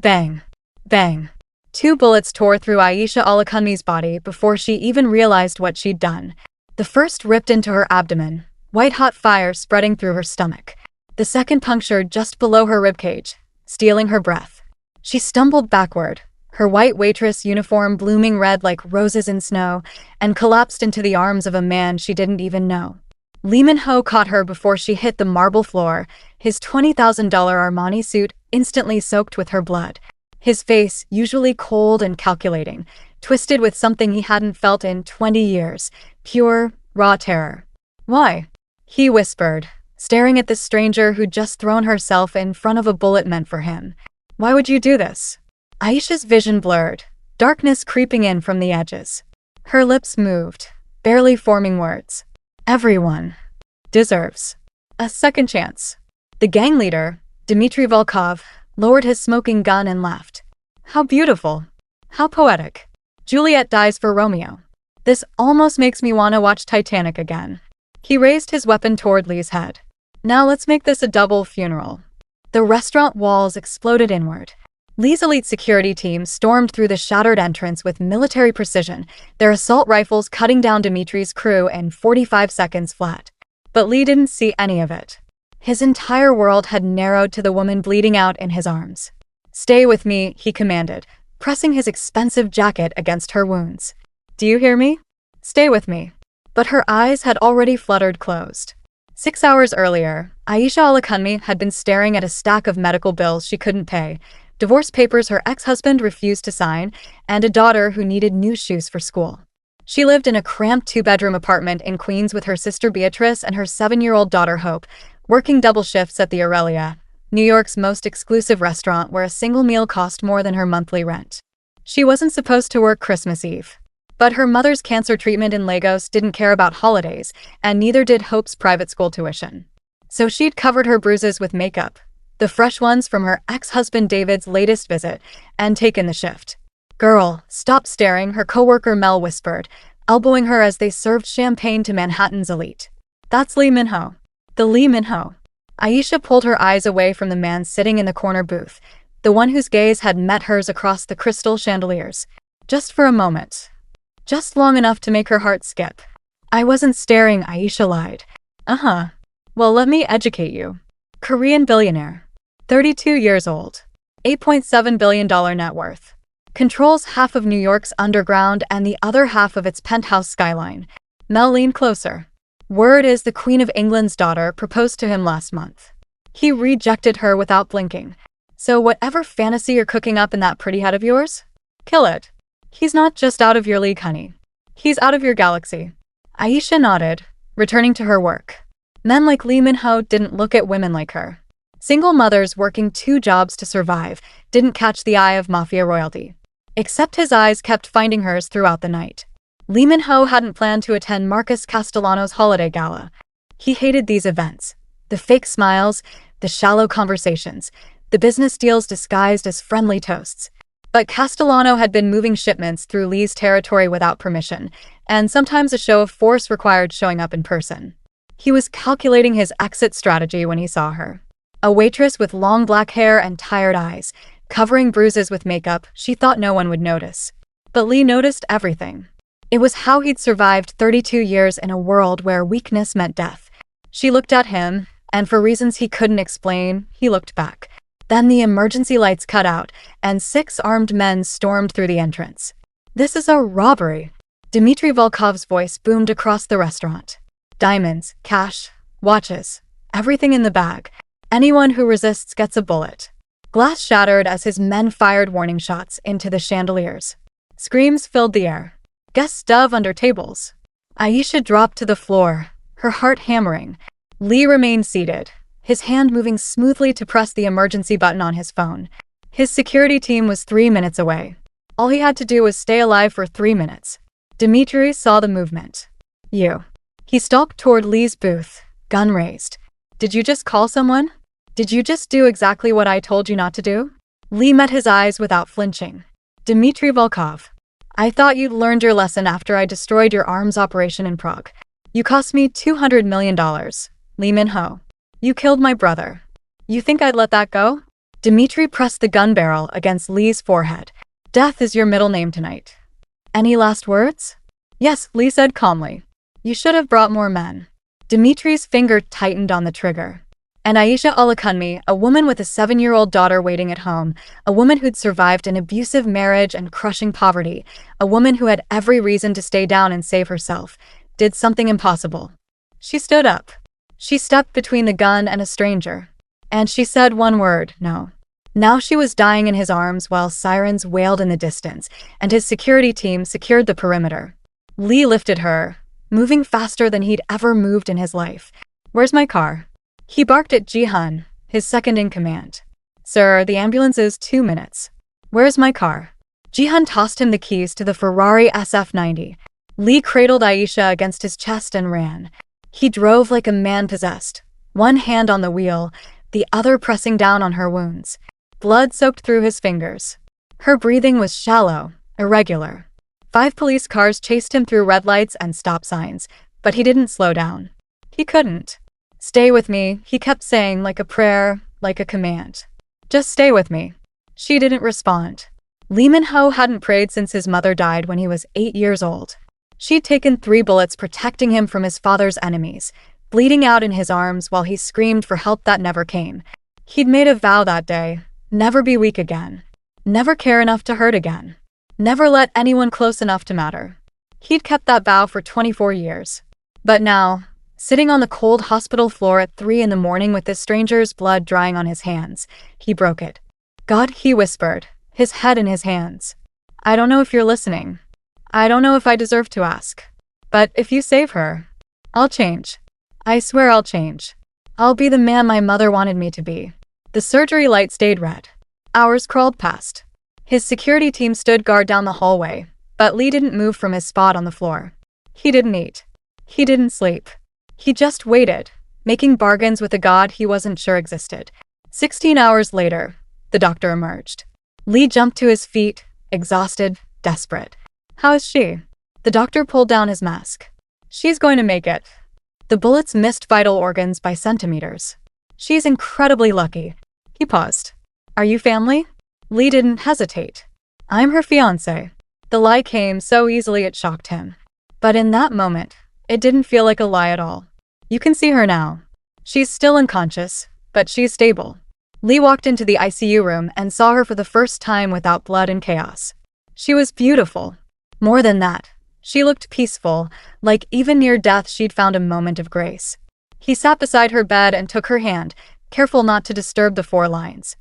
Bang. Bang. Two bullets tore through Aisha Alakunmi's body before she even realized what she'd done. The first ripped into her abdomen, white-hot fire spreading through her stomach. The second punctured just below her ribcage, stealing her breath. She stumbled backward, her white waitress uniform blooming red like roses in snow, and collapsed into the arms of a man she didn't even know. Lee Min-ho caught her before she hit the marble floor, his $20,000 Armani suit instantly soaked with her blood. His face, usually cold and calculating, twisted with something he hadn't felt in 20 years, pure, raw terror. "Why?" he whispered, staring at the stranger who'd just thrown herself in front of a bullet meant for him. "Why would you do this?" Aisha's vision blurred, darkness creeping in from the edges. Her lips moved, barely forming words. "Everyone deserves a second chance." The gang leader, Dmitry Volkov, lowered his smoking gun and laughed. "How beautiful. How poetic. Juliet dies for Romeo. This almost makes me want to watch Titanic again." He raised his weapon toward Lee's head. "Now let's make this a double funeral." The restaurant walls exploded inward. Lee's elite security team stormed through the shattered entrance with military precision, their assault rifles cutting down Dimitri's crew in 45 seconds flat. But Lee didn't see any of it. His entire world had narrowed to the woman bleeding out in his arms. "Stay with me," he commanded, pressing his expensive jacket against her wounds. "Do you hear me? Stay with me." But her eyes had already fluttered closed. 6 hours earlier, Aisha Alakunmi had been staring at a stack of medical bills she couldn't pay, divorce papers her ex-husband refused to sign, and a daughter who needed new shoes for school. She lived in a cramped 2-bedroom apartment in Queens with her sister Beatrice and her 7-year-old daughter Hope, working double shifts at the Aurelia, New York's most exclusive restaurant where a single meal cost more than her monthly rent. She wasn't supposed to work Christmas Eve. But her mother's cancer treatment in Lagos didn't care about holidays, and neither did Hope's private school tuition. So she'd covered her bruises with makeup, the fresh ones from her ex-husband David's latest visit, and taken the shift. "Girl, stop staring," her coworker Mel whispered, elbowing her as they served champagne to Manhattan's elite. "That's Lee Min-ho. The Lee Min-ho." Aisha pulled her eyes away from the man sitting in the corner booth, the one whose gaze had met hers across the crystal chandeliers. Just for a moment. Just long enough to make her heart skip. "I wasn't staring," Aisha lied. "Uh-huh. Well, let me educate you. Korean billionaire. 32 years old. $8.7 billion net worth. Controls half of New York's underground and the other half of its penthouse skyline." Mel leaned closer. "Word is the Queen of England's daughter proposed to him last month. He rejected her without blinking. So whatever fantasy you're cooking up in that pretty head of yours, kill it. He's not just out of your league, honey. He's out of your galaxy." Aisha nodded, returning to her work. Men like Lee Min-ho didn't look at women like her. Single mothers working 2 jobs to survive didn't catch the eye of Mafia royalty. Except his eyes kept finding hers throughout the night. Lee Min-ho hadn't planned to attend Marcus Castellano's holiday gala. He hated these events. The fake smiles, the shallow conversations, the business deals disguised as friendly toasts. But Castellano had been moving shipments through Lee's territory without permission, and sometimes a show of force required showing up in person. He was calculating his exit strategy when he saw her. A waitress with long black hair and tired eyes, covering bruises with makeup she thought no one would notice. But Lee noticed everything. It was how he'd survived 32 years in a world where weakness meant death. She looked at him, and for reasons he couldn't explain, he looked back. Then the emergency lights cut out, and 6 armed men stormed through the entrance. "This is a robbery." Dmitry Volkov's voice boomed across the restaurant. "Diamonds, cash, watches, everything in the bag. Anyone who resists gets a bullet." Glass shattered as his men fired warning shots into the chandeliers. Screams filled the air. "Guests dove under tables." Aisha dropped to the floor, her heart hammering. Lee remained seated, his hand moving smoothly to press the emergency button on his phone. His security team was 3 minutes away. All he had to do was stay alive for 3 minutes. Dmitry saw the movement. "You." He stalked toward Lee's booth, gun raised. "Did you just call someone? Did you just do exactly what I told you not to do?" Lee met his eyes without flinching. "Dmitry Volkov, I thought you'd learned your lesson after I destroyed your arms operation in Prague. You cost me $200 million, Lee Min-ho. You killed my brother. You think I'd let that go?" Dmitri pressed the gun barrel against Lee's forehead. Death is your middle name tonight. Any last words? Yes, Lee said calmly. You should have brought more men. Dimitri's finger tightened on the trigger. And Aisha Alakunmi, a woman with a 7-year-old daughter waiting at home, a woman who'd survived an abusive marriage and crushing poverty, a woman who had every reason to stay down and save herself, did something impossible. She stood up. She stepped between the gun and a stranger. And she said one word, no. Now she was dying in his arms while sirens wailed in the distance, and his security team secured the perimeter. Lee lifted her, moving faster than he'd ever moved in his life. Where's my car? He barked at Jihan, his second in command. Sir, the ambulance is 2 minutes. Where's my car? Jihan tossed him the keys to the Ferrari SF90. Lee cradled Aisha against his chest and ran. He drove like a man possessed, one hand on the wheel, the other pressing down on her wounds. Blood soaked through his fingers. Her breathing was shallow, irregular. 5 police cars chased him through red lights and stop signs, but he didn't slow down. He couldn't. Stay with me, he kept saying like a prayer, like a command. Just stay with me. She didn't respond. Lee Min-ho hadn't prayed since his mother died when he was 8 years old. She'd taken 3 bullets protecting him from his father's enemies, bleeding out in his arms while he screamed for help that never came. He'd made a vow that day, never be weak again. Never care enough to hurt again. Never let anyone close enough to matter. He'd kept that vow for 24 years. But now, sitting on the cold hospital floor at 3 in the morning with this stranger's blood drying on his hands, he broke it. God, he whispered, his head in his hands. I don't know if you're listening. I don't know if I deserve to ask. But if you save her, I'll change. I swear I'll change. I'll be the man my mother wanted me to be. The surgery light stayed red. Hours crawled past. His security team stood guard down the hallway, but Lee didn't move from his spot on the floor. He didn't eat. He didn't sleep. He just waited, making bargains with a god he wasn't sure existed. 16 hours later, the doctor emerged. Lee jumped to his feet, exhausted, desperate. How is she? The doctor pulled down his mask. She's going to make it. The bullets missed vital organs by centimeters. She's incredibly lucky. He paused. Are you family? Lee didn't hesitate. I'm her fiancé. The lie came so easily it shocked him. But in that moment, it didn't feel like a lie at all. You can see her now. She's still unconscious, but she's stable. Lee walked into the ICU room and saw her for the first time without blood and chaos. She was beautiful. More than that, she looked peaceful, like even near death she'd found a moment of grace. He sat beside her bed and took her hand, careful not to disturb the 4 lines.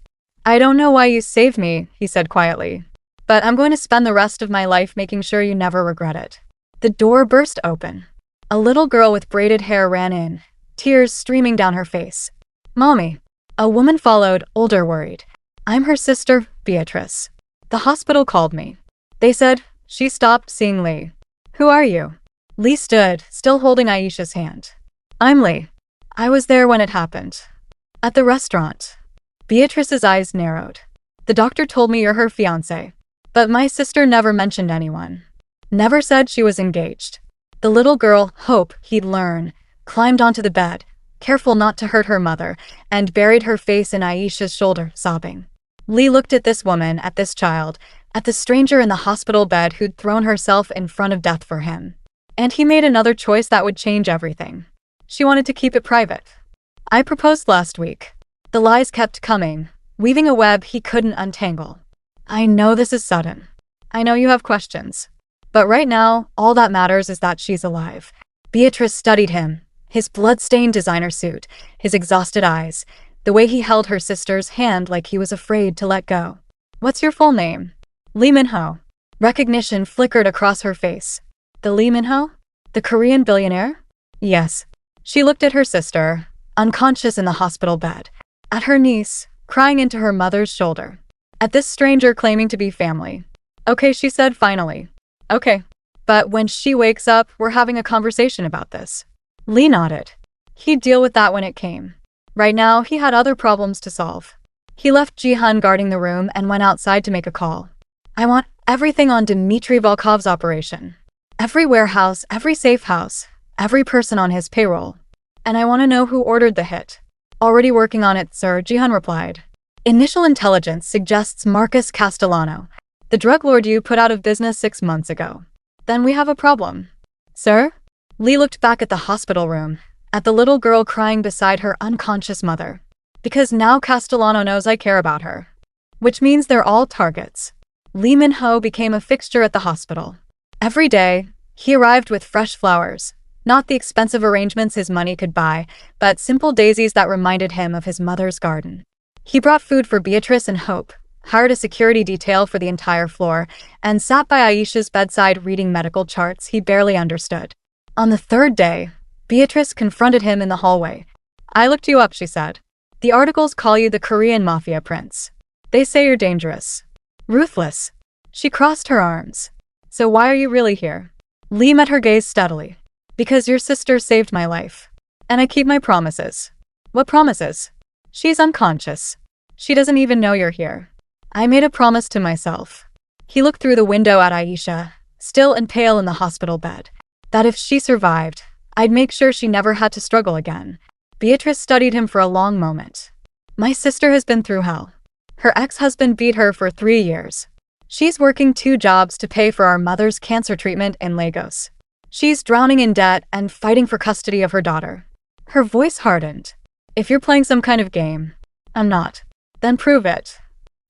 I don't know why you saved me, he said quietly, but I'm going to spend the rest of my life making sure you never regret it. The door burst open. A little girl with braided hair ran in, tears streaming down her face. Mommy. A woman followed, older, worried. I'm her sister, Beatrice. The hospital called me. They said. She stopped seeing Lee. Who are you? Lee stood, still holding Aisha's hand. I'm Lee. I was there when it happened. At the restaurant. Beatrice's eyes narrowed. The doctor told me you're her fiancé. But my sister never mentioned anyone. Never said she was engaged. The little girl, Hope, he'd learn, climbed onto the bed, careful not to hurt her mother, and buried her face in Aisha's shoulder, sobbing. Lee looked at this woman, at this child, at the stranger in the hospital bed who'd thrown herself in front of death for him. And he made another choice that would change everything. She wanted to keep it private. I proposed last week. The lies kept coming, weaving a web he couldn't untangle. I know this is sudden. I know you have questions. But right now, all that matters is that she's alive. Beatrice studied him, his blood-stained designer suit, his exhausted eyes, the way he held her sister's hand like he was afraid to let go. What's your full name? Lee Min-ho. Recognition flickered across her face. The Lee Min-ho? The Korean billionaire? Yes. She looked at her sister, unconscious in the hospital bed. At her niece, crying into her mother's shoulder. At this stranger claiming to be family. Okay, she said finally. Okay. But when she wakes up, we're having a conversation about this. Lee nodded. He'd deal with that when it came. Right now, he had other problems to solve. He left Jihan guarding the room and went outside to make a call. I want everything on Dmitry Volkov's operation. Every warehouse, every safe house, every person on his payroll. And I want to know who ordered the hit. Already working on it, sir, Jihan replied. Initial intelligence suggests Marcus Castellano, the drug lord you put out of business 6 months ago. Then we have a problem. Sir? Lee looked back at the hospital room, at the little girl crying beside her unconscious mother. Because now Castellano knows I care about her. Which means they're all targets. Lee Min-ho became a fixture at the hospital. Every day, he arrived with fresh flowers. Not the expensive arrangements his money could buy, but simple daisies that reminded him of his mother's garden. He brought food for Beatrice and Hope, hired a security detail for the entire floor, and sat by Aisha's bedside reading medical charts he barely understood. On the third day, Beatrice confronted him in the hallway. I looked you up, she said. The articles call you the Korean Mafia prince. They say you're dangerous. Ruthless. She crossed her arms. So why are you really here? Lee met her gaze steadily. Because your sister saved my life. And I keep my promises. What promises? She's unconscious. She doesn't even know you're here. I made a promise to myself. He looked through the window at Aisha, still and pale in the hospital bed, that if she survived, I'd make sure she never had to struggle again. Beatrice studied him for a long moment. My sister has been through hell. Her ex-husband beat her for 3 years. She's working 2 jobs to pay for our mother's cancer treatment in Lagos. She's drowning in debt and fighting for custody of her daughter. Her voice hardened. If you're playing some kind of game, I'm not. Then prove it.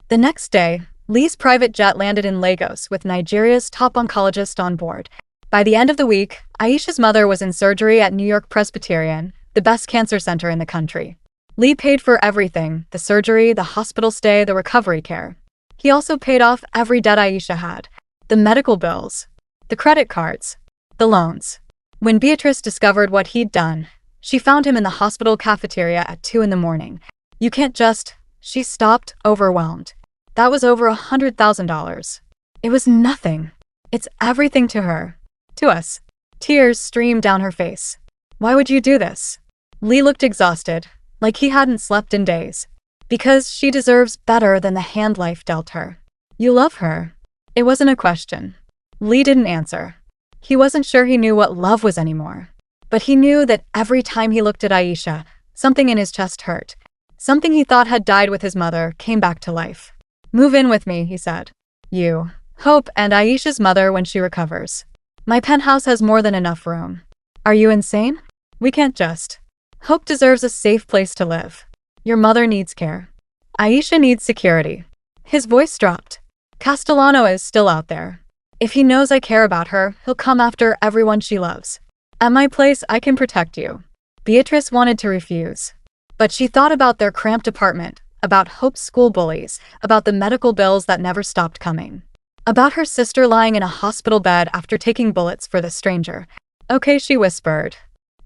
The next day, Lee's private jet landed in Lagos with Nigeria's top oncologist on board. By the end of the week, Aisha's mother was in surgery at New York Presbyterian, the best cancer center in the country. Lee paid for everything, the surgery, the hospital stay, the recovery care. He also paid off every debt Aisha had, the medical bills, the credit cards, the loans. When Beatrice discovered what he'd done, she found him in the hospital cafeteria at 2 a.m. You can't just... She stopped, overwhelmed. That was over $100,000. It was nothing. It's everything to her. To us. Tears streamed down her face. Why would you do this? Lee looked exhausted, like he hadn't slept in days. Because she deserves better than the hand life dealt her. You love her. It wasn't a question. Lee didn't answer. He wasn't sure he knew what love was anymore. But he knew that every time he looked at Aisha, something in his chest hurt. Something he thought had died with his mother came back to life. Move in with me, he said. You, Hope, and Aisha's mother when she recovers. My penthouse has more than enough room. Are you insane? We can't just. Hope deserves a safe place to live. Your mother needs care. Aisha needs security. His voice dropped. Castellano is still out there. If he knows I care about her, he'll come after everyone she loves. At my place, I can protect you. Beatrice wanted to refuse. But she thought about their cramped apartment, about Hope's school bullies, about the medical bills that never stopped coming. About her sister lying in a hospital bed after taking bullets for the stranger. Okay, she whispered.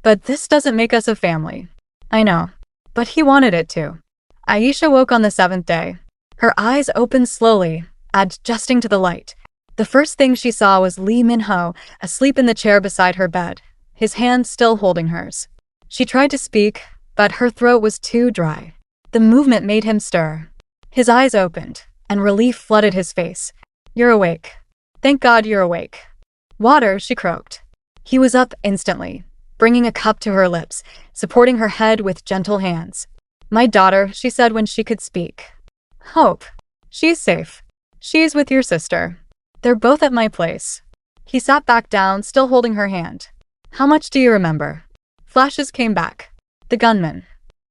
But this doesn't make us a family. I know. But he wanted it to. Aisha woke on the 7th day. Her eyes opened slowly, adjusting to the light. The first thing she saw was Lee Min-ho, asleep in the chair beside her bed, his hand still holding hers. She tried to speak, but her throat was too dry. The movement made him stir. His eyes opened, and relief flooded his face. You're awake. Thank God you're awake. Water, she croaked. He was up instantly, bringing a cup to her lips, supporting her head with gentle hands. My daughter, she said when she could speak. Hope. She's safe. She's with your sister. They're both at my place. He sat back down, still holding her hand. How much do you remember? Flashes came back. The gunman.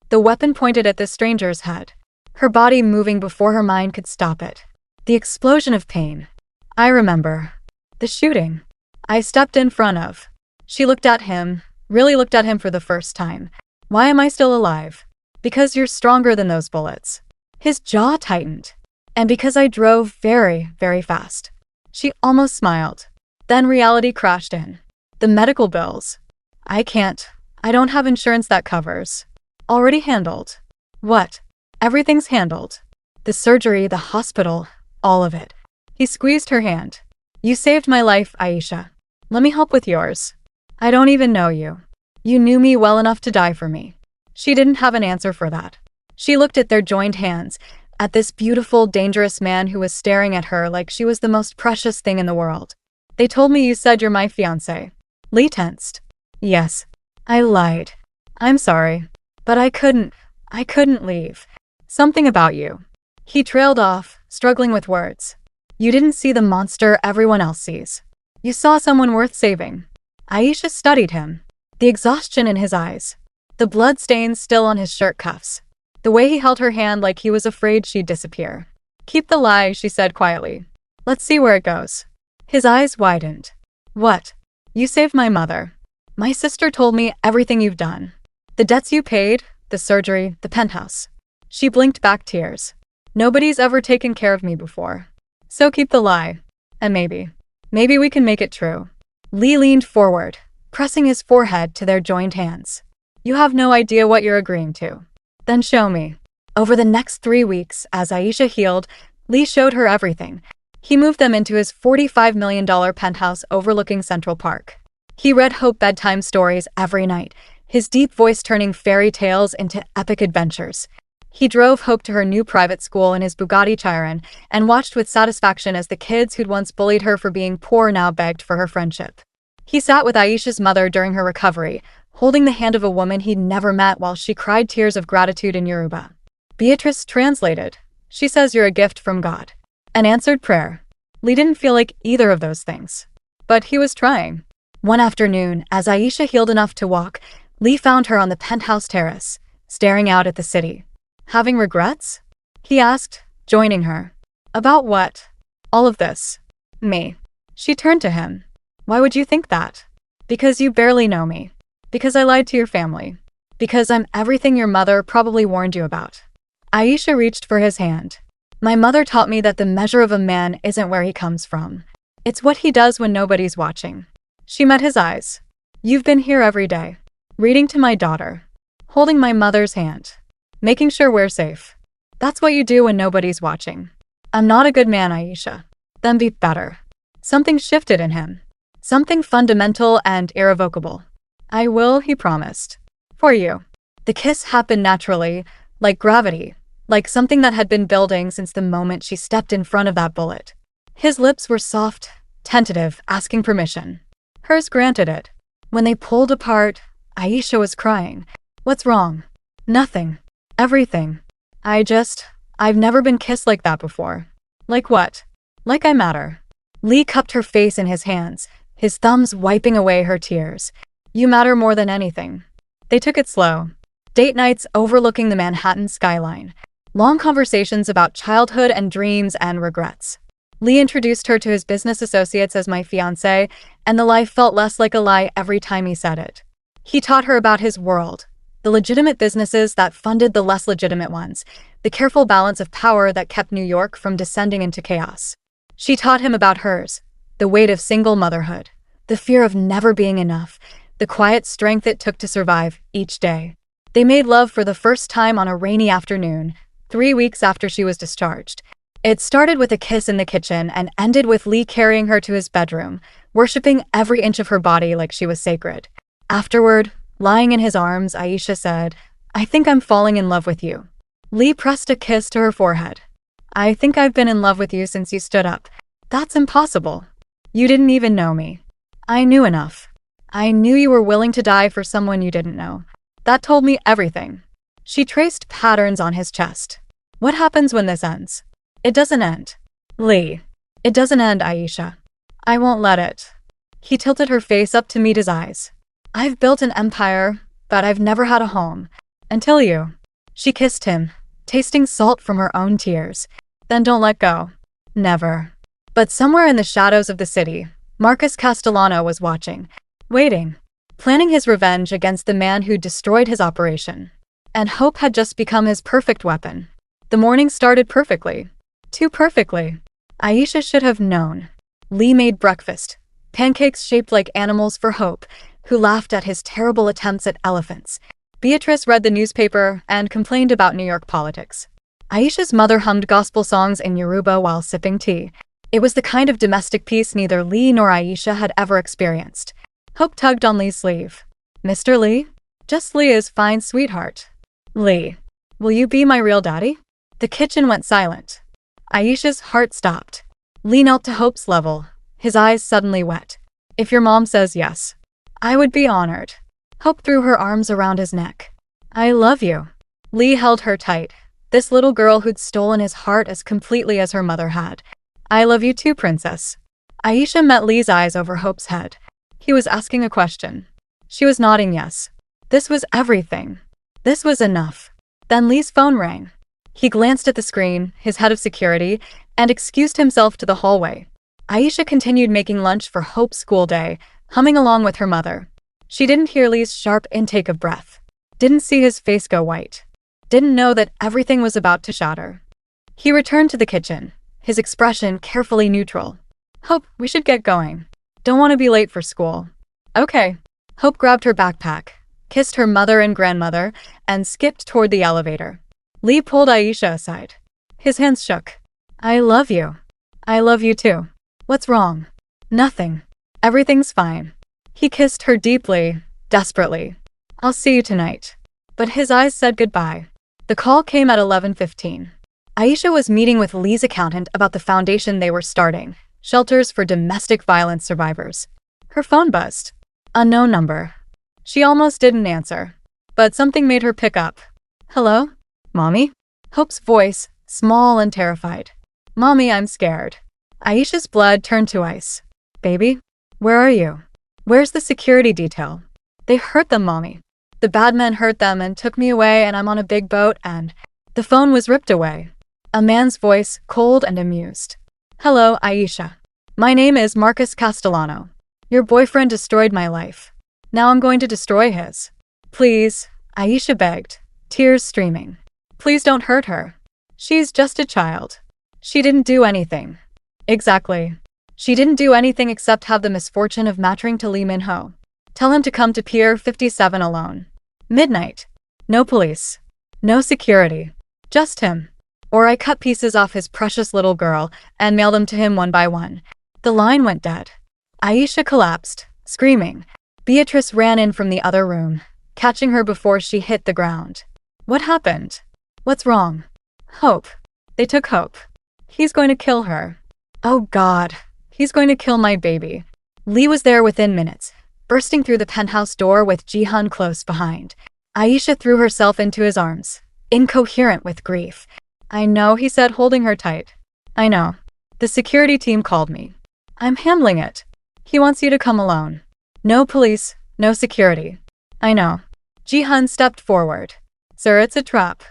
The weapon pointed at the stranger's head. Her body moving before her mind could stop it. The explosion of pain. I remember. The shooting. I stepped in front of. She looked at him, really looked at him for the first time. Why am I still alive? Because you're stronger than those bullets. His jaw tightened. And because I drove very, very fast. She almost smiled. Then reality crashed in. The medical bills. I don't have insurance that covers. Already handled. What? Everything's handled. The surgery, the hospital, all of it. He squeezed her hand. You saved my life, Aisha. Let me help with yours. I don't even know you. You knew me well enough to die for me. She didn't have an answer for that. She looked at their joined hands, at this beautiful, dangerous man who was staring at her like she was the most precious thing in the world. They told me you said you're my fiancé. Lee tensed. Yes. I lied. I'm sorry. But I couldn't leave. Something about you. He trailed off, struggling with words. You didn't see the monster everyone else sees. You saw someone worth saving. Aisha studied him. The exhaustion in his eyes. The blood stains still on his shirt cuffs. The way he held her hand like he was afraid she'd disappear. Keep the lie, she said quietly. Let's see where it goes. His eyes widened. What? You saved my mother. My sister told me everything you've done. The debts you paid, the surgery, the penthouse. She blinked back tears. Nobody's ever taken care of me before. So keep the lie. And maybe we can make it true. Lee leaned forward, pressing his forehead to their joined hands. You have no idea what you're agreeing to. Then show me. Over the next 3 weeks, as Aisha healed, Lee showed her everything. He moved them into his $45 million penthouse overlooking Central Park. He read Hope bedtime stories every night, his deep voice turning fairy tales into epic adventures. He drove Hope to her new private school in his Bugatti Chiron and watched with satisfaction as the kids who'd once bullied her for being poor now begged for her friendship. He sat with Aisha's mother during her recovery, holding the hand of a woman he'd never met while she cried tears of gratitude in Yoruba. Beatrice translated. She says you're a gift from God. An answered prayer. Lee didn't feel like either of those things. But he was trying. One afternoon, as Aisha healed enough to walk, Lee found her on the penthouse terrace, staring out at the city. Having regrets? He asked, joining her. About what? All of this. Me. She turned to him. Why would you think that? Because you barely know me. Because I lied to your family. Because I'm everything your mother probably warned you about. Aisha reached for his hand. My mother taught me that the measure of a man isn't where he comes from. It's what he does when nobody's watching. She met his eyes. You've been here every day. Reading to my daughter. Holding my mother's hand. Making sure we're safe. That's what you do when nobody's watching. I'm not a good man, Aisha. Then be better. Something shifted in him. Something fundamental and irrevocable. I will, he promised. For you. The kiss happened naturally, like gravity, like something that had been building since the moment she stepped in front of that bullet. His lips were soft, tentative, asking permission. Hers granted it. When they pulled apart, Aisha was crying. What's wrong? Nothing. Everything. I've never been kissed like that before. Like what? Like I matter. Lee cupped her face in his hands, his thumbs wiping away her tears. You matter more than anything. They took it slow. Date nights overlooking the Manhattan skyline. Long conversations about childhood and dreams and regrets. Lee introduced her to his business associates as my fiancé, and the lie felt less like a lie every time he said it. He taught her about his world. The legitimate businesses that funded the less legitimate ones, the careful balance of power that kept New York from descending into chaos. She taught him about hers, the weight of single motherhood, the fear of never being enough, the quiet strength it took to survive each day. They made love for the first time on a rainy afternoon, 3 weeks after she was discharged. It started with a kiss in the kitchen and ended with Lee carrying her to his bedroom, worshipping every inch of her body like she was sacred. Afterward, lying in his arms, Aisha said, I think I'm falling in love with you. Lee pressed a kiss to her forehead. I think I've been in love with you since you stood up. That's impossible. You didn't even know me. I knew enough. I knew you were willing to die for someone you didn't know. That told me everything. She traced patterns on his chest. What happens when this ends? It doesn't end. Lee. It doesn't end, Aisha. I won't let it. He tilted her face up to meet his eyes. I've built an empire, but I've never had a home. Until you. She kissed him, tasting salt from her own tears. Then don't let go. Never. But somewhere in the shadows of the city, Marcus Castellano was watching, waiting, planning his revenge against the man who destroyed his operation. And hope had just become his perfect weapon. The morning started perfectly. Too perfectly. Aisha should have known. Lee made breakfast, pancakes shaped like animals for Hope, who laughed at his terrible attempts at elephants. Beatrice read the newspaper and complained about New York politics. Aisha's mother hummed gospel songs in Yoruba while sipping tea. It was the kind of domestic peace neither Lee nor Aisha had ever experienced. Hope tugged on Lee's sleeve. Mr. Lee? Just Lee is fine, sweetheart. Lee. Will you be my real daddy? The kitchen went silent. Aisha's heart stopped. Lee knelt to Hope's level, his eyes suddenly wet. If your mom says yes, I would be honored. Hope threw her arms around his neck. I love you. Lee held her tight, This little girl who'd stolen his heart as completely as her mother had. I love you too, princess. Aisha met Lee's eyes over Hope's head. He was asking a question. She was nodding yes. This was everything. This was enough. Then Lee's phone rang. He glanced at the screen, his head of security, and excused himself to the hallway. Aisha continued making lunch for Hope's school day, humming along with her mother. She didn't hear Lee's sharp intake of breath. Didn't see his face go white. Didn't know that everything was about to shatter. He returned to the kitchen, his expression carefully neutral. Hope, we should get going. Don't want to be late for school. Okay. Hope grabbed her backpack, kissed her mother and grandmother, and skipped toward the elevator. Lee pulled Aisha aside. His hands shook. I love you. I love you too. What's wrong? Nothing. Everything's fine. He kissed her deeply, desperately. I'll see you tonight. But his eyes said goodbye. The call came at 11:15. Aisha was meeting with Lee's accountant about the foundation they were starting, Shelters for Domestic Violence Survivors. Her phone buzzed. Unknown number. She almost didn't answer, but something made her pick up. Hello? Mommy? Hope's voice, small and terrified. Mommy, I'm scared. Aisha's blood turned to ice. Baby? Where are you? Where's the security detail? They hurt them, Mommy. The bad men hurt them and took me away, and I'm on a big boat and… The phone was ripped away. A man's voice, cold and amused. Hello, Aisha. My name is Marcus Castellano. Your boyfriend destroyed my life. Now I'm going to destroy his. Please, Aisha begged, tears streaming. Please don't hurt her. She's just a child. She didn't do anything. Exactly. She didn't do anything except have the misfortune of matching to Lee Min-ho. Tell him to come to Pier 57 alone. Midnight. No police. No security. Just him. Or I cut pieces off his precious little girl and mail them to him one by one. The line went dead. Aisha collapsed, screaming. Beatrice ran in from the other room, catching her before she hit the ground. What happened? What's wrong? Hope. They took Hope. He's going to kill her. Oh God. He's going to kill my baby. Lee was there within minutes, bursting through the penthouse door with Ji-hun close behind. Aisha threw herself into his arms, incoherent with grief. I know, he said, holding her tight. I know. The security team called me. I'm handling it. He wants you to come alone. No police, no security. I know. Ji-hun stepped forward. Sir, it's a trap.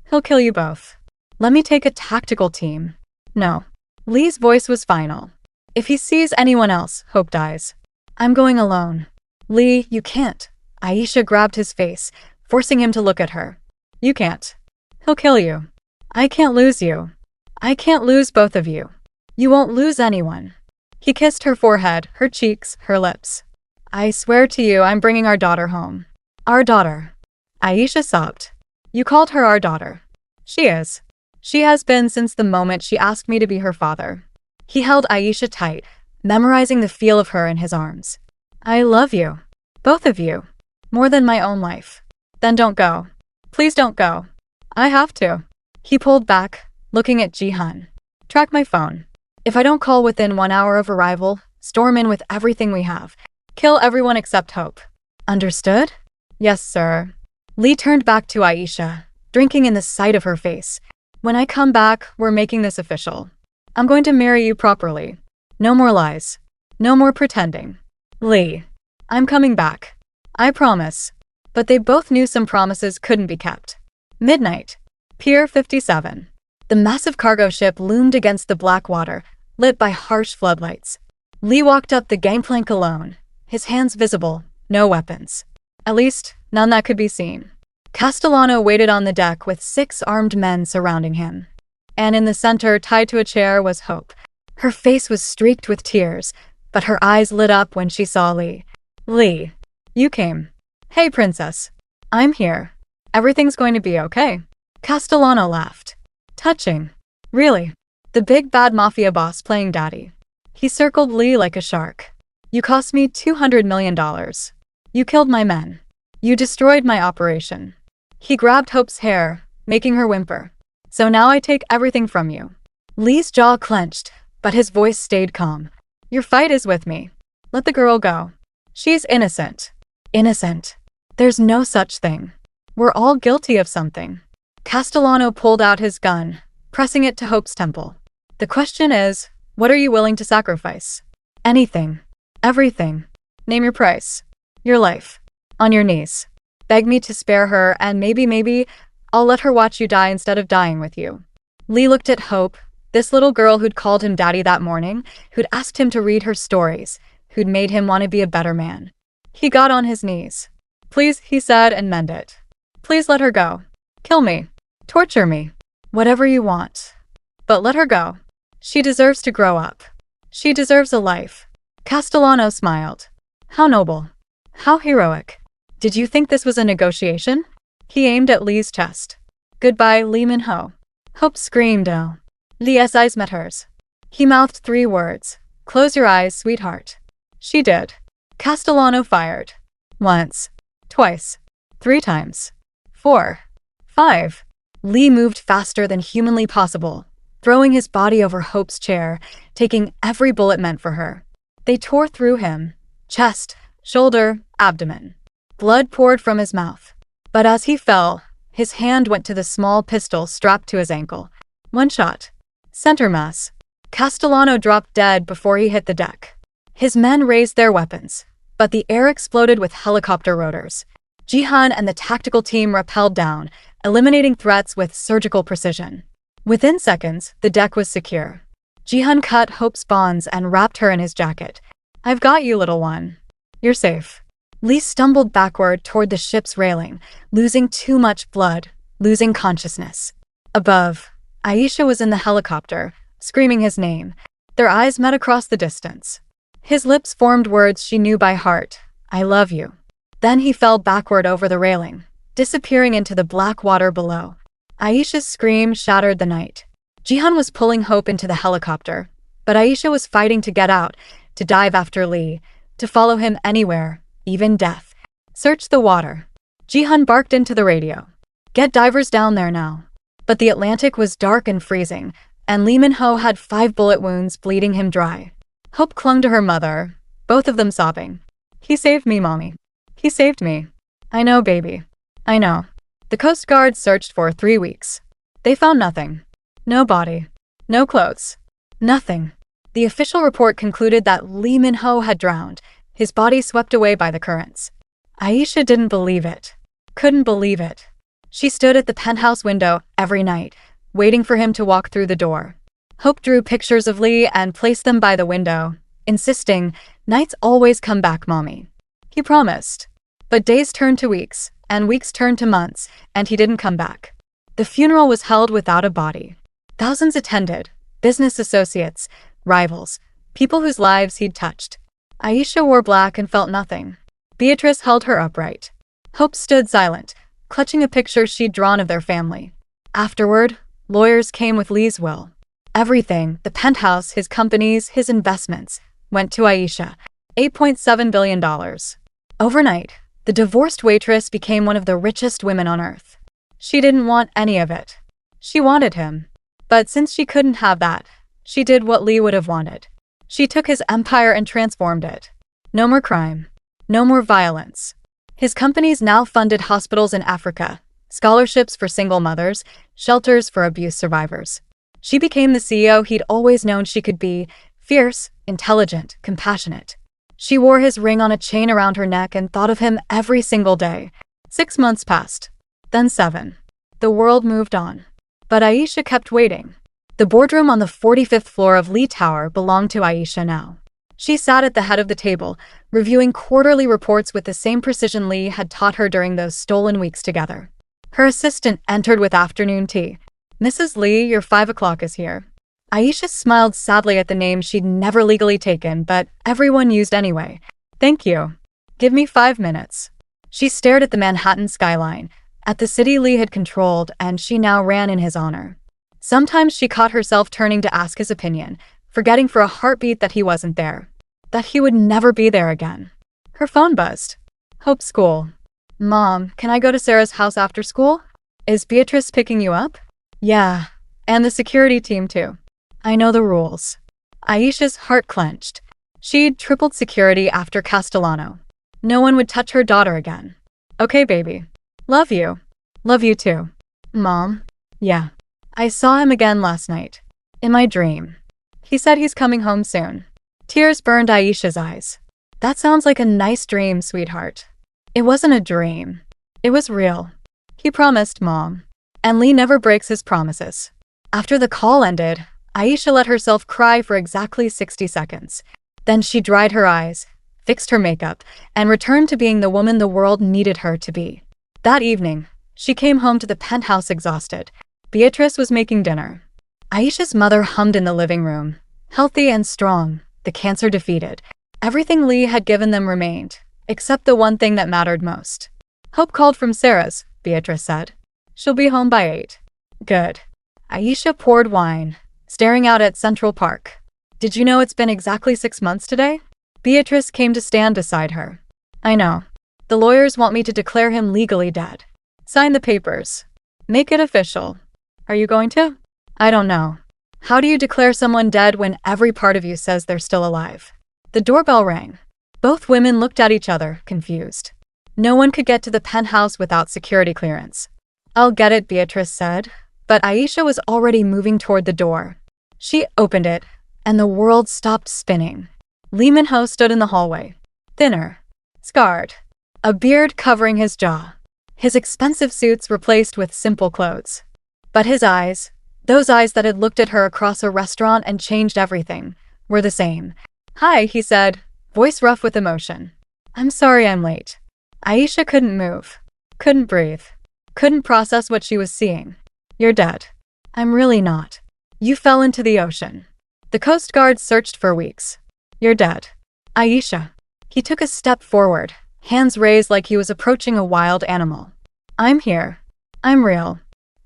He'll kill you both. Let me take a tactical team. No. Lee's voice was final. If he sees anyone else, Hope dies. I'm going alone. Lee, you can't. Aisha grabbed his face, forcing him to look at her. You can't. He'll kill you. I can't lose you. I can't lose both of you. You won't lose anyone. He kissed her forehead, her cheeks, her lips. I swear to you, I'm bringing our daughter home. Our daughter. Aisha sobbed. You called her our daughter. She is. She has been since the moment she asked me to be her father. He held Aisha tight, memorizing the feel of her in his arms. I love you. Both of you. More than my own life. Then don't go. Please don't go. I have to. He pulled back, looking at Ji-hun. Track my phone. If I don't call within 1 hour of arrival, storm in with everything we have. Kill everyone except Hope. Understood? Yes, sir. Lee turned back to Aisha, drinking in the sight of her face. When I come back, we're making this official. I'm going to marry you properly. No more lies. No more pretending. Lee. I'm coming back. I promise. But they both knew some promises couldn't be kept. Midnight. Pier 57. The massive cargo ship loomed against the black water, lit by harsh floodlights. Lee walked up the gangplank alone, his hands visible, no weapons. At least, none that could be seen. Castellano waited on the deck with 6 armed men surrounding him. And in the center, tied to a chair, was Hope. Her face was streaked with tears, but her eyes lit up when she saw Lee. Lee. You came. Hey, princess. I'm here. Everything's going to be okay. Castellano laughed. Touching. Really. The big bad Mafia boss playing daddy. He circled Lee like a shark. You cost me $200 million. You killed my men. You destroyed my operation. He grabbed Hope's hair, making her whimper. So now I take everything from you. Lee's jaw clenched, but his voice stayed calm. Your fight is with me. Let the girl go. She's innocent. Innocent. There's no such thing. We're all guilty of something. Castellano pulled out his gun, pressing it to Hope's temple. The question is, what are you willing to sacrifice? Anything. Everything. Name your price. Your life. On your knees. Beg me to spare her, and maybe, I'll let her watch you die instead of dying with you. Lee looked at Hope, this little girl who'd called him daddy that morning, who'd asked him to read her stories, who'd made him want to be a better man. He got on his knees. Please, he said, and meant it. Please let her go. Kill me. Torture me. Whatever you want. But let her go. She deserves to grow up. She deserves a life. Castellano smiled. How noble. How heroic. Did you think this was a negotiation? He aimed at Lee's chest. Goodbye, Lee Min-ho. Hope screamed, oh. Lee's eyes met hers. He mouthed 3 words. Close your eyes, sweetheart. She did. Castellano fired. Once. Twice. 3 times. 4. 5. Lee moved faster than humanly possible, throwing his body over Hope's chair, taking every bullet meant for her. They tore through him. Chest, shoulder, abdomen. Blood poured from his mouth. But as he fell, his hand went to the small pistol strapped to his ankle. 1 shot. Center mass. Castellano dropped dead before he hit the deck. His men raised their weapons, but the air exploded with helicopter rotors. Jihan and the tactical team rappelled down, eliminating threats with surgical precision. Within seconds, the deck was secure. Jihan cut Hope's bonds and wrapped her in his jacket. I've got you, little one. You're safe. Lee stumbled backward toward the ship's railing, losing too much blood, losing consciousness. Above, Aisha was in the helicopter, screaming his name. Their eyes met across the distance. His lips formed words she knew by heart. I love you. Then he fell backward over the railing, disappearing into the black water below. Aisha's scream shattered the night. Jihan was pulling Hope into the helicopter, but Aisha was fighting to get out, to dive after Lee, to follow him anywhere, even death. Search the water. Jihan barked into the radio. Get divers down there now. But the Atlantic was dark and freezing, and Lee Min-ho had 5 bullet wounds bleeding him dry. Hope clung to her mother, both of them sobbing. He saved me, Mommy. He saved me. I know, baby. I know. The Coast Guard searched for 3 weeks. They found nothing. No body. No clothes. Nothing. The official report concluded that Lee Min-ho had drowned, his body swept away by the currents. Aisha didn't believe it. Couldn't believe it. She stood at the penthouse window every night, waiting for him to walk through the door. Hope drew pictures of Lee and placed them by the window, insisting, nights always come back, Mommy. He promised. But days turned to weeks, and weeks turned to months, and he didn't come back. The funeral was held without a body. Thousands attended, business associates, rivals, people whose lives he'd touched. Aisha wore black and felt nothing. Beatrice held her upright. Hope stood silent, clutching a picture she'd drawn of their family. Afterward, lawyers came with Lee's will. Everything, the penthouse, his companies, his investments, went to Aisha. $8.7 billion. Overnight, the divorced waitress became one of the richest women on earth. She didn't want any of it. She wanted him. But since she couldn't have that, she did what Lee would have wanted. She took his empire and transformed it. No more crime. No more violence. His companies now funded hospitals in Africa, scholarships for single mothers, shelters for abuse survivors. She became the CEO he'd always known she could be, fierce, intelligent, compassionate. She wore his ring on a chain around her neck and thought of him every single day. 6 months passed. Then 7. The world moved on. But Aisha kept waiting. The boardroom on the 45th floor of Lee Tower belonged to Aisha now. She sat at the head of the table, reviewing quarterly reports with the same precision Lee had taught her during those stolen weeks together. Her assistant entered with afternoon tea. Mrs. Lee, your 5 o'clock is here. Aisha smiled sadly at the name she'd never legally taken, but everyone used anyway. Thank you. Give me 5 minutes. She stared at the Manhattan skyline, at the city Lee had controlled, and she now ran in his honor. Sometimes she caught herself turning to ask his opinion, forgetting for a heartbeat that he wasn't there, that he would never be there again. Her phone buzzed. Hope's school. Mom, can I go to Sarah's house after school? Is Beatrice picking you up? Yeah, and the security team too. I know the rules. Aisha's heart clenched. She'd tripled security after Castellano. No one would touch her daughter again. Okay, baby. Love you. Love you too. Mom? Yeah. I saw him again last night. In my dream. He said he's coming home soon. Tears burned Aisha's eyes. That sounds like a nice dream, sweetheart. It wasn't a dream. It was real. He promised, Mom. And Lee never breaks his promises. After the call ended, Aisha let herself cry for exactly 60 seconds. Then she dried her eyes, fixed her makeup, and returned to being the woman the world needed her to be. That evening, she came home to the penthouse exhausted. Beatrice was making dinner. Aisha's mother hummed in the living room. Healthy and strong, the cancer defeated. Everything Lee had given them remained, except the one thing that mattered most. Hope called from Sarah's, Beatrice said. She'll be home by 8. Good. Aisha poured wine, staring out at Central Park. Did you know it's been exactly 6 months today? Beatrice came to stand beside her. I know. The lawyers want me to declare him legally dead. Sign the papers. Make it official. Are you going to? I don't know. How do you declare someone dead when every part of you says they're still alive? The doorbell rang. Both women looked at each other, confused. No one could get to the penthouse without security clearance. I'll get it, Beatrice said, but Aisha was already moving toward the door. She opened it, and the world stopped spinning. Lee Min-ho stood in the hallway, thinner, scarred, a beard covering his jaw, his expensive suits replaced with simple clothes. But his eyes, those eyes that had looked at her across a restaurant and changed everything, were the same. Hi, he said, voice rough with emotion. I'm sorry I'm late. Aisha couldn't move, couldn't breathe, couldn't process what she was seeing. You're dead. I'm really not. You fell into the ocean. The Coast Guard searched for weeks. You're dead. Aisha. He took a step forward, hands raised like he was approaching a wild animal. I'm here. I'm real.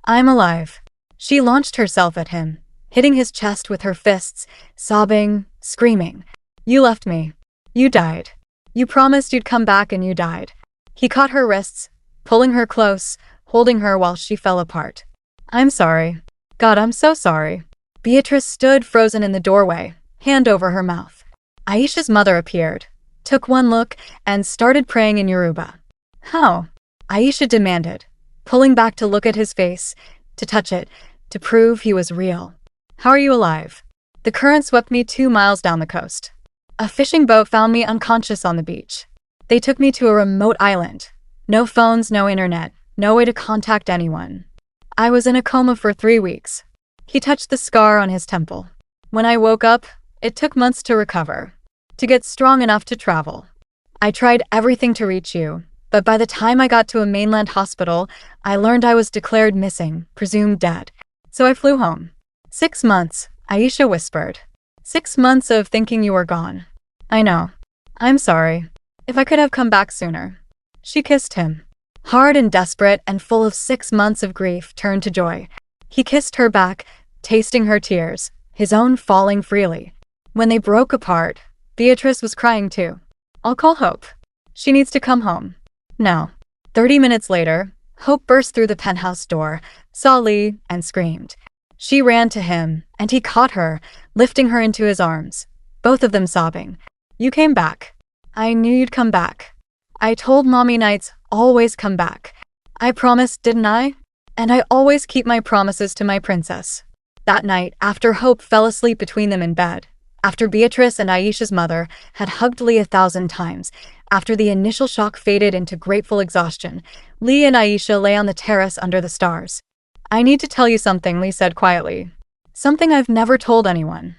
I'm alive. She launched herself at him, hitting his chest with her fists, sobbing, screaming. You left me. You died. You promised you'd come back and you died. He caught her wrists, pulling her close, holding her while she fell apart. I'm sorry. God, I'm so sorry. Beatrice stood frozen in the doorway, hand over her mouth. Aisha's mother appeared, took one look, and started praying in Yoruba. How? Aisha demanded, pulling back to look at his face, to touch it, to prove he was real. How are you alive? The current swept me 2 miles down the coast. A fishing boat found me unconscious on the beach. They took me to a remote island. No phones, no internet, no way to contact anyone. I was in a coma for 3 weeks. He touched the scar on his temple. When I woke up, it took months to recover, to get strong enough to travel. I tried everything to reach you, but by the time I got to a mainland hospital, I learned I was declared missing, presumed dead. So I flew home. 6 months, Aisha whispered. 6 months of thinking you were gone. I know. I'm sorry. If I could have come back sooner. She kissed him. Hard and desperate and full of 6 months of grief turned to joy. He kissed her back, tasting her tears, his own falling freely. When they broke apart, Beatrice was crying too. I'll call Hope. She needs to come home. No. 30 minutes later, Hope burst through the penthouse door, saw Lee, and screamed. She ran to him, and he caught her, lifting her into his arms, both of them sobbing. You came back. I knew you'd come back. I told Mommy Nights always come back. I promised, didn't I? And I always keep my promises to my princess. That night, after Hope fell asleep between them in bed, after Beatrice and Aisha's mother had hugged Lee 1,000 times, after the initial shock faded into grateful exhaustion, Lee and Aisha lay on the terrace under the stars. I need to tell you something, Lee said quietly. Something I've never told anyone.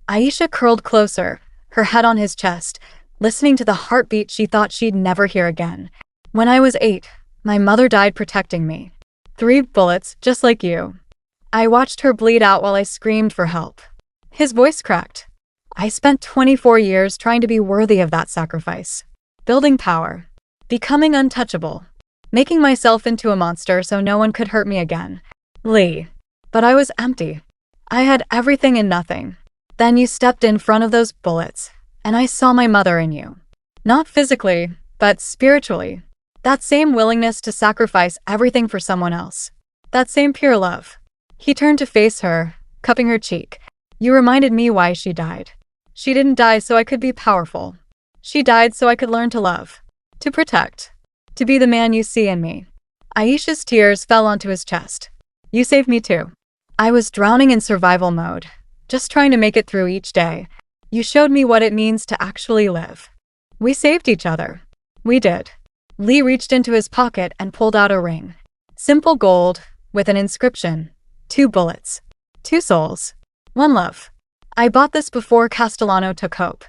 Aisha curled closer, her head on his chest, listening to the heartbeat she thought she'd never hear again. When I was 8, my mother died protecting me. 3 bullets, just like you. I watched her bleed out while I screamed for help. His voice cracked. I spent 24 years trying to be worthy of that sacrifice. Building power. Becoming untouchable. Making myself into a monster so no one could hurt me again. Lee. But I was empty. I had everything and nothing. Then you stepped in front of those bullets, and I saw my mother in you. Not physically, but spiritually. That same willingness to sacrifice everything for someone else. That same pure love. He turned to face her, cupping her cheek. You reminded me why she died. She didn't die so I could be powerful. She died so I could learn to love. To protect. To be the man you see in me. Aisha's tears fell onto his chest. You saved me too. I was drowning in survival mode, just trying to make it through each day. You showed me what it means to actually live. We saved each other. We did. Lee reached into his pocket and pulled out a ring. Simple gold, with an inscription. 2 bullets. 2 souls. 1 love. I bought this before Castellano took hope.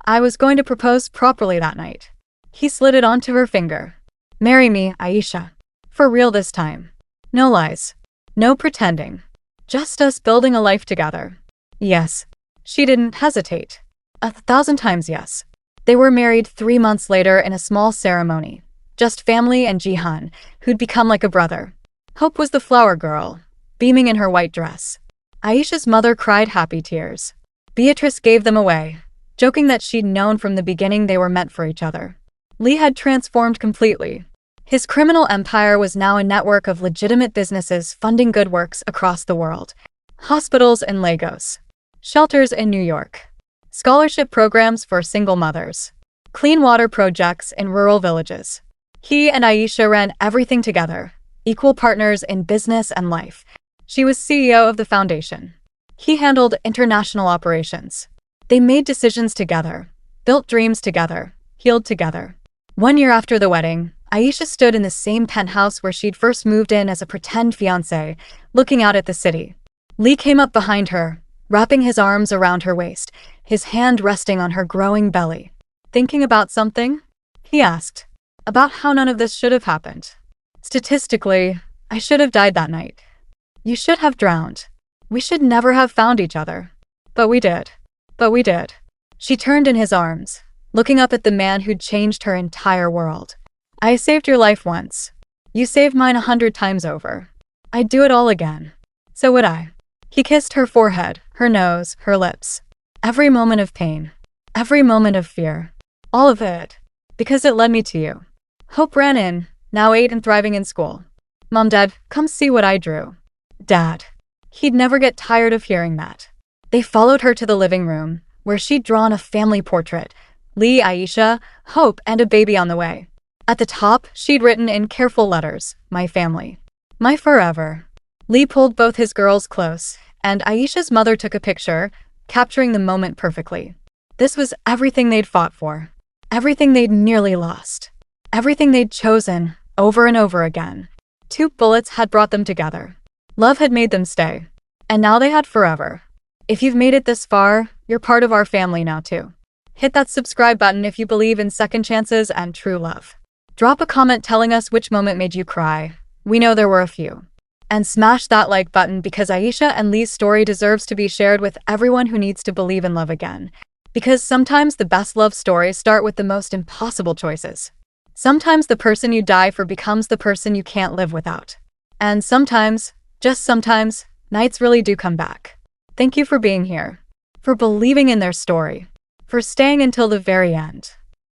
I was going to propose properly that night. He slid it onto her finger. Marry me, Aisha. For real this time. No lies. No pretending. Just us building a life together. Yes. She didn't hesitate. 1,000 times yes. They were married 3 months later in a small ceremony. Just family and Jihan, who'd become like a brother. Hope was the flower girl, beaming in her white dress. Aisha's mother cried happy tears. Beatrice gave them away, joking that she'd known from the beginning they were meant for each other. Lee had transformed completely. His criminal empire was now a network of legitimate businesses funding good works across the world. Hospitals in Lagos. Shelters in New York. Scholarship programs for single mothers. Clean water projects in rural villages. He and Aisha ran everything together, equal partners in business and life. She was CEO of the foundation. He handled international operations. They made decisions together, built dreams together, healed together. 1 year after the wedding, Aisha stood in the same penthouse where she'd first moved in as a pretend fiancé, looking out at the city. Lee came up behind her, wrapping his arms around her waist, his hand resting on her growing belly. Thinking about something? He asked. About how none of this should have happened. Statistically, I should have died that night. You should have drowned. We should never have found each other. But we did. But we did. She turned in his arms, looking up at the man who'd changed her entire world. I saved your life once. You saved mine 100 times over. I'd do it all again. So would I. He kissed her forehead, her nose, her lips. Every moment of pain. Every moment of fear. All of it. Because it led me to you. Hope ran in, now 8 and thriving in school. Mom, Dad, come see what I drew. Dad. He'd never get tired of hearing that. They followed her to the living room, where she'd drawn a family portrait. Lee, Aisha, Hope, and a baby on the way. At the top, she'd written in careful letters, my family. My forever. Lee pulled both his girls close, and Aisha's mother took a picture, capturing the moment perfectly. This was everything they'd fought for. Everything they'd nearly lost. Everything they'd chosen, over and over again. 2 bullets had brought them together. Love had made them stay. And now they had forever. If you've made it this far, you're part of our family now too. Hit that subscribe button if you believe in second chances and true love. Drop a comment telling us which moment made you cry. We know there were a few. And smash that like button because Aisha and Lee's story deserves to be shared with everyone who needs to believe in love again. Because sometimes the best love stories start with the most impossible choices. Sometimes the person you die for becomes the person you can't live without. And sometimes, just sometimes, nights really do come back. Thank you for being here. For believing in their story. For staying until the very end.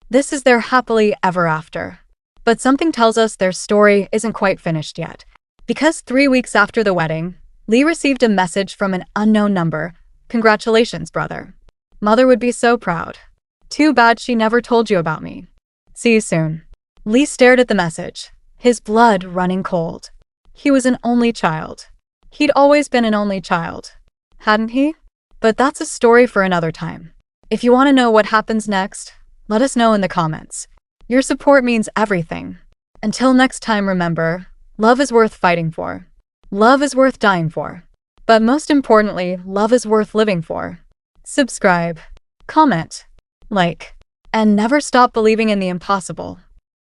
This is their happily ever after. But something tells us their story isn't quite finished yet. Because 3 weeks after the wedding, Lee received a message from an unknown number. Congratulations, brother. Mother would be so proud. Too bad she never told you about me. See you soon. Lee stared at the message, his blood running cold. He was an only child. He'd always been an only child. Hadn't he? But that's a story for another time. If you want to know what happens next, let us know in the comments. Your support means everything. Until next time, remember, love is worth fighting for. Love is worth dying for. But most importantly, love is worth living for. Subscribe, comment, like, and never stop believing in the impossible.